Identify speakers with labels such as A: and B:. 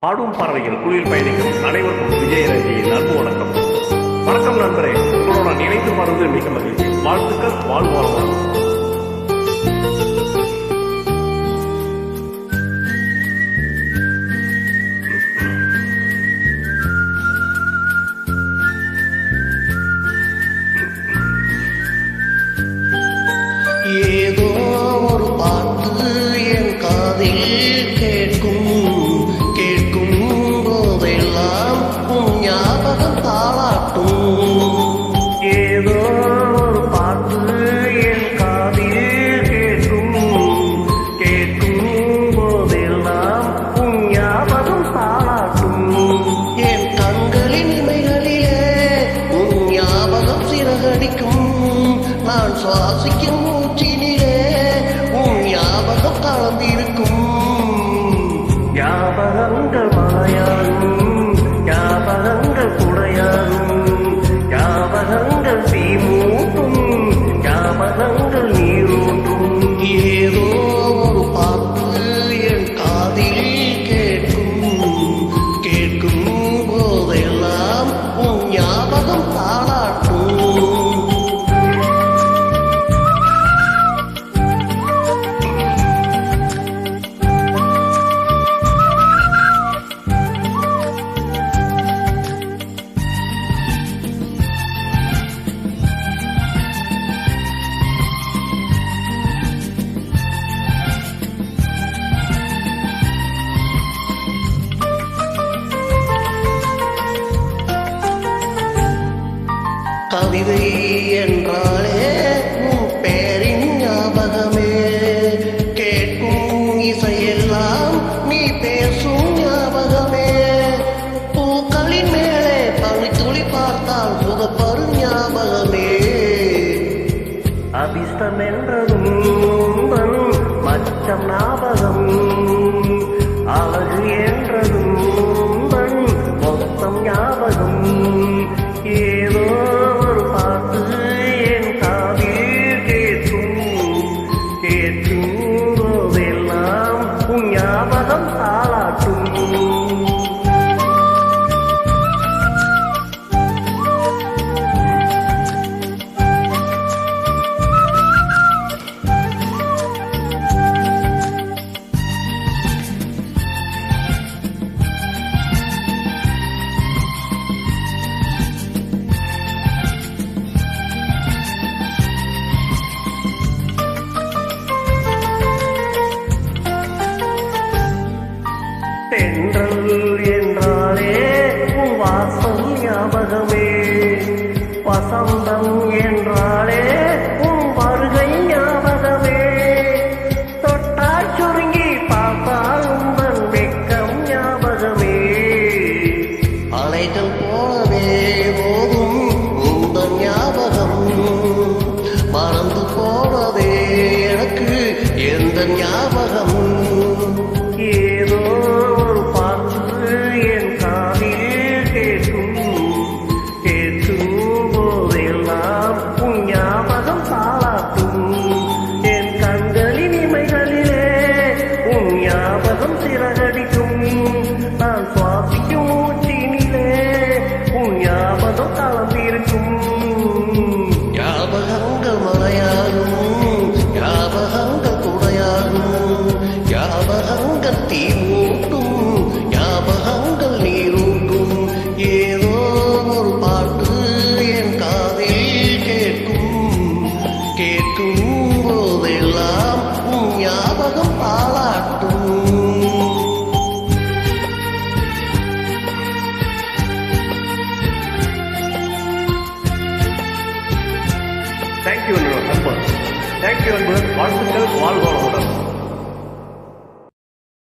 A: பாடும் பறவைகள் குளிர் பயணிக்கும் அனைவருக்கும் விஜயரஞ்சியின் அன்பு வணக்கம். வணக்கம் நண்பரே, உங்களோட நினைத்து மருந்து மிக மகிழ்ச்சி. வாழ்த்துக்கள், வாழ்வாளர்.
B: ஏதோ ஒரு பாட்டு என் காதில் கேட்கும் போதெல்லாம் உன் ஞாபகம் தாளாட்டும்.
A: ஏதோ ஒரு பாட்டு என் காதில் கேட்கும் போதெல்லாம் உன் ஞாபகம் தாளாட்டும்.
B: என் கண்களின் இமைகளிலே உன் ஞாபகம் சிறகடிக்கும். நான் சுவாசிக்கும் மூச்சினிலே உன் ஞாபகம் கலந்திருக்கும்.
A: ஞாபகங்கள் மழையாகும், ஞாபகங்கள் குடையாகும், ஞாபகங்கள் தீமூட்டும், ஞாபகங்கள் நீரூட்டும்.
B: ஏதோ ஒரு பாட்டு என் காதில் கேட்கும் போதெல்லாம் உன் ஞாபகம் தாளாட்டும். கவிதை என்றாலே உன் பேரின் ஞாபகமே. கேட்கும் இசையெல்லாம் நீ பேசும் ஞாபகமே. பூக்களின் மேலே பனித்துளி பார்த்தால் புகப்பரும் ஞாபகமே.
A: அபிஷ்டம் என்றதும் மச்சம் ஞாபகம், அழகு என்றதும் மொத்தம் ஞாபகம். ஏதோ ஒரு பாட்டு என் காதில் கேட்கும் போதெல்லாம் உன் ஞாபகம் தாளாட்டும். தென்றல் என்றாலே உன் வாசம் ஞாபகமே. வசந்தம் என்றாலே உன் வருகை ஞாபகமே. தொட்டால் சுருங்கி பார்த்தால் உங்கள் வெக்கம் ஞாபகமே.
B: அலைகள் போலவே போதும் உந்தன் ஞாபகம். மறந்து போனதே எனக்கு எந்த ஞாபகம்.
A: ஏதோ ஒரு பாட்டு என் காதில் கேட்கும் போதெல்லாம் உன் ஞாபகம் தாளாட்டும். என் கண்களின் இமைகளிலே உன் ஞாபகம் சிறகடிக்கும். நான் சுவாசிக்கும் மூச்சினிலே உன் ஞாபகம் கலந்திருக்கும்.
B: ஞாபகங்கள் மழையாகும், ஞாபகங்கள் குடையாகும், ஞாபகங்கள் தீமூட்டும், ஞாபகங்கள் நீரூட்டும். ஏதோ ஒரு பாட்டு என் காதில் கேட்கும் போதெல்லாம் உன் ஞாபகம் தாளாட்டும்.
A: தேங்க்யூ நண்பர். தேங்க்யூ நண்பர். வாழ்த்துக்கள், வாழ்வாளர்.